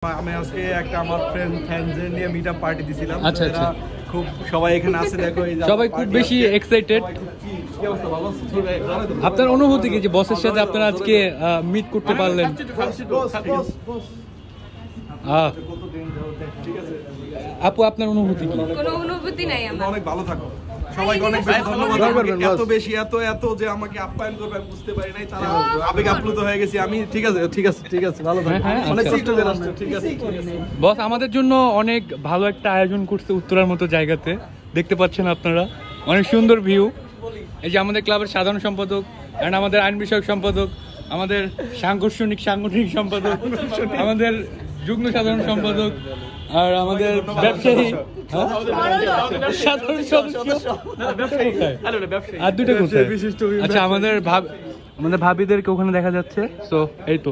আমি আজকে একটা আমার ফ্রেন্ডদের নিয়ে মিটআপ পার্টি দিছিলাম। আচ্ছা আচ্ছা, খুব সবাই এখানে আছে, দেখো সবাই খুব বেশি এক্সাইটেড। আপনার অনুভূতি কি যে বসের সাথে আপনারা আজকে মিট করতে পারলেন? আপু আপনার অনুভূতি কি? কোনো অনুভূতি নাই আমার। অনেক ভালো থাকো, সবাইকে অনেক বেশি ধন্যবাদ। এত বেশি এত যে আমাকে আপ্যায়ন করবে আমি বুঝতে পারি নাই, তারা আবেগ আপ্লুত হয়ে গেছি আমি। ঠিক আছে ঠিক আছে ঠিক আছে, ভালো থাকো। অনেক কষ্ট করে আসছো, ঠিক আছে। বস আমাদের জন্য অনেক ভালো একটা আয়োজন করছে উত্তরার মতো জায়গাতে, দেখতে পাচ্ছেন আপনারা, অনেক সুন্দর ভিউ। এই যে আমাদের ক্লাবের সাধারণ সম্পাদক এন্ড আমাদের আইন বিষয়ক সম্পাদক, আমাদের সাংগঠনিক সম্পাদক, আমাদের যুগ্ম সাধারণ সম্পাদক, আর আমাদের ব্যবসায়ী সাধারণ সদস্য, আর দুটো কোথায়? আচ্ছা, আমাদের ভাবিদেরকে ওখানে দেখা যাচ্ছে। তো এই তো